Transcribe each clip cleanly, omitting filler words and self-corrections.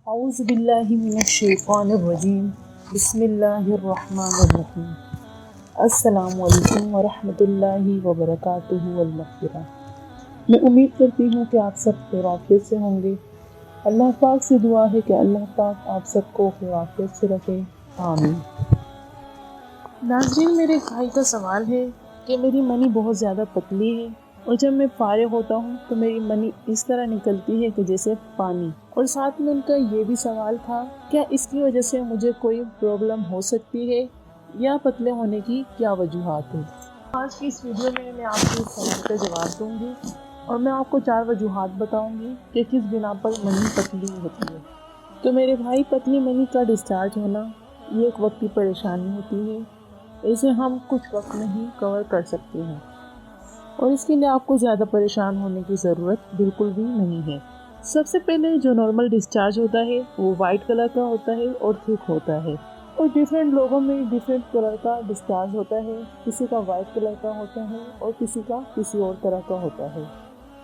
اعوذ باللہ من الشیطان الرجیم بسم اللہ الرحمن الرحیم السلام علیکم ورحمۃ اللہ وبرکاتہ والمغفرہ۔ میں امید کرتی ہوں کہ آپ سب خیر عافیت سے ہوں گے۔ اللہ پاک سے دعا ہے کہ اللہ پاک آپ سب کو خیر عافیت سے رکھے، آمین۔ ناظرین، میرے بھائی کا سوال ہے کہ میری منی بہت زیادہ پتلی ہے اور جب میں فارغ ہوتا ہوں تو میری منی اس طرح نکلتی ہے کہ جیسے پانی، اور ساتھ میں ان کا یہ بھی سوال تھا کیا اس کی وجہ سے مجھے کوئی پرابلم ہو سکتی ہے یا پتلے ہونے کی کیا وجوہات ہیں۔ آج کی اس ویڈیو میں آپ کے اس سوال کا جواب دوں گی اور میں آپ کو 4 وجوہات بتاؤں گی کہ کس بنا پر منی پتلی ہوتی ہے۔ تو میرے بھائی، پتلی منی کا ڈسچارج ہونا یہ ایک وقتی پریشانی ہوتی ہے، اسے ہم کچھ وقت میں ہی کور کر سکتے ہیں اور اس کے لیے آپ کو زیادہ پریشان ہونے کی ضرورت بالکل بھی نہیں ہے۔ سب سے پہلے جو نارمل ڈسچارج ہوتا ہے وہ وائٹ کلر کا ہوتا ہے اور تھک ہوتا ہے، اور ڈیفرنٹ لوگوں میں ڈیفرنٹ کلر کا ڈسچارج ہوتا ہے، کسی کا وائٹ کلر کا ہوتا ہے اور کسی کا کسی اور طرح کا ہوتا ہے۔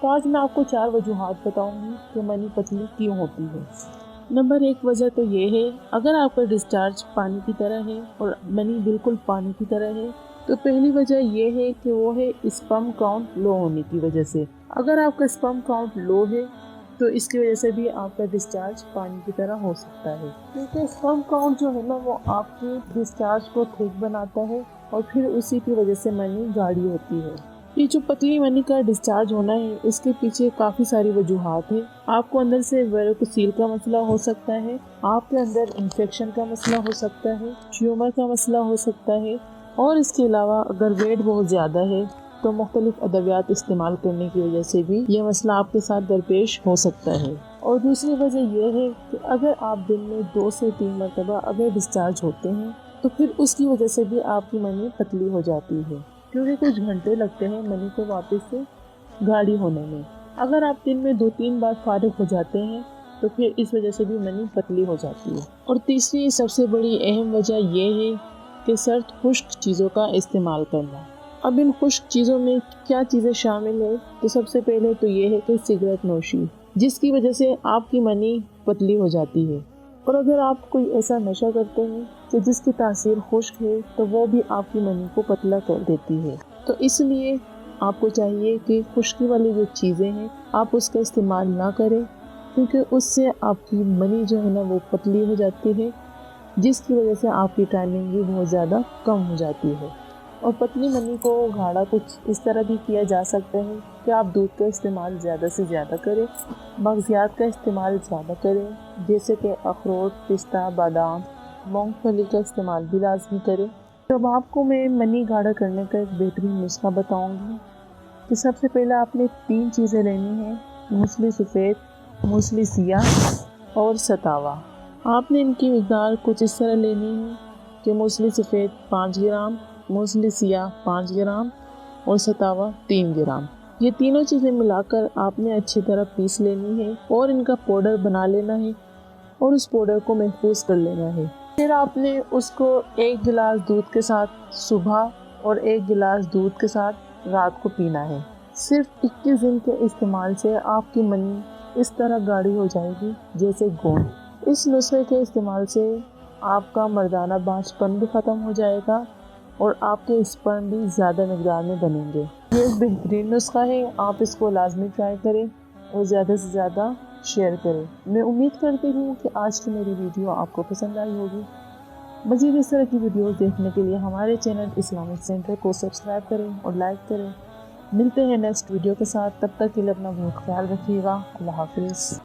تو آج میں آپ کو 4 وجوہات بتاؤں گی کہ منی پتلی کیوں ہوتی ہے۔ نمبر 1 وجہ تو یہ ہے، اگر آپ کا ڈسچارج پانی کی طرح ہے اور منی بالکل پانی کی طرح ہے تو پہلی وجہ یہ ہے کہ وہ ہے اسپرم کاؤنٹ لو ہونے کی وجہ سے۔ اگر آپ کا اسپرم کاؤنٹ لو ہے تو اس کی وجہ سے بھی آپ کا ڈسچارج پانی کی طرح ہو سکتا ہے، کیونکہ اسپرم کاؤنٹ جو ہے نا وہ آپ کے ڈسچارج کو تھک بناتا ہے اور پھر اسی کی وجہ سے منی گاڑھی ہوتی ہے۔ یہ جو پتلی منی کا ڈسچارج ہونا ہے اس کے پیچھے کافی ساری وجوہات ہیں۔ آپ کو اندر سے ویریکوسیل کا مسئلہ ہو سکتا ہے، آپ کے اندر انفیکشن کا مسئلہ ہو سکتا ہے، ٹیومر کا مسئلہ ہو سکتا ہے، اور اس کے علاوہ اگر ویٹ بہت زیادہ ہے تو مختلف ادویات استعمال کرنے کی وجہ سے بھی یہ مسئلہ آپ کے ساتھ درپیش ہو سکتا ہے۔ اور دوسری وجہ یہ ہے کہ اگر آپ دن میں 2 سے 3 مرتبہ اگر ڈسچارج ہوتے ہیں تو پھر اس کی وجہ سے بھی آپ کی منی پتلی ہو جاتی ہے، کیونکہ کچھ گھنٹے لگتے ہیں منی کو واپس سے گاڑھی ہونے میں۔ اگر آپ دن میں 2-3 بار فارغ ہو جاتے ہیں تو پھر اس وجہ سے بھی منی پتلی ہو جاتی ہے۔ اور تیسری سب سے بڑی اہم وجہ یہ ہے کہ سرد خشک چیزوں کا استعمال کرنا۔ اب ان خشک چیزوں میں کیا چیزیں شامل ہیں؟ تو سب سے پہلے تو یہ ہے کہ سگریٹ نوشی، جس کی وجہ سے آپ کی منی پتلی ہو جاتی ہے۔ اور اگر آپ کوئی ایسا نشہ کرتے ہیں کہ جس کی تاثیر خشک ہے تو وہ بھی آپ کی منی کو پتلا کر دیتی ہے۔ تو اس لیے آپ کو چاہیے کہ خشکی والی جو چیزیں ہیں آپ اس کا استعمال نہ کریں، کیونکہ اس سے آپ کی منی جو ہے نا وہ پتلی ہو جاتی ہے، جس کی وجہ سے آپ کی ٹائمنگ بھی بہت زیادہ کم ہو جاتی ہے۔ اور پتلی منی کو گاڑھا کچھ اس طرح بھی کیا جا سکتا ہے کہ آپ دودھ کا استعمال زیادہ سے زیادہ کریں، مغزیات کا استعمال زیادہ کریں، جیسے کہ اخروٹ، پستہ، بادام، مونگ پھلی کا استعمال بھی لازمی کریں۔ تو آپ کو میں منی گاڑھا کرنے کا ایک بہترین نسخہ بتاؤں گی کہ سب سے پہلے آپ نے 3 چیزیں لینی ہیں: موسلی سفید، موسلی سیاہ اور ستاوا۔ آپ نے ان کی مقدار کچھ اس طرح لینی ہے کہ موسلی سفید 5 گرام، موسلی سیاہ 5 گرام اور ستاوا 3 گرام۔ یہ تینوں چیزیں ملا کر آپ نے اچھی طرح پیس لینی ہے اور ان کا پاؤڈر بنا لینا ہے اور اس پاؤڈر کو محفوظ کر لینا ہے۔ پھر آپ نے اس کو 1 گلاس دودھ کے ساتھ صبح اور 1 گلاس دودھ کے ساتھ رات کو پینا ہے۔ صرف 21 دن کے استعمال سے آپ کی منی اس طرح گاڑھی ہو جائے گی جیسے گوند۔ اس نسخے کے استعمال سے آپ کا مردانہ بانجھ پن بھی ختم ہو جائے گا اور آپ کے اسپرم بھی زیادہ مقدار میں بنیں گے۔ یہ ایک بہترین نسخہ ہے، آپ اس کو لازمی ٹرائی کریں اور زیادہ سے زیادہ شیئر کریں۔ میں امید کرتی ہوں کہ آج کی میری ویڈیو آپ کو پسند آئی ہوگی۔ مزید اس طرح کی ویڈیوز دیکھنے کے لیے ہمارے چینل اسلامک سینٹر کو سبسکرائب کریں اور لائک کریں۔ ملتے ہیں نیکسٹ ویڈیو کے ساتھ، تب تک کے لیے اپنا بہت خیال رکھیے گا۔ اللہ حافظ۔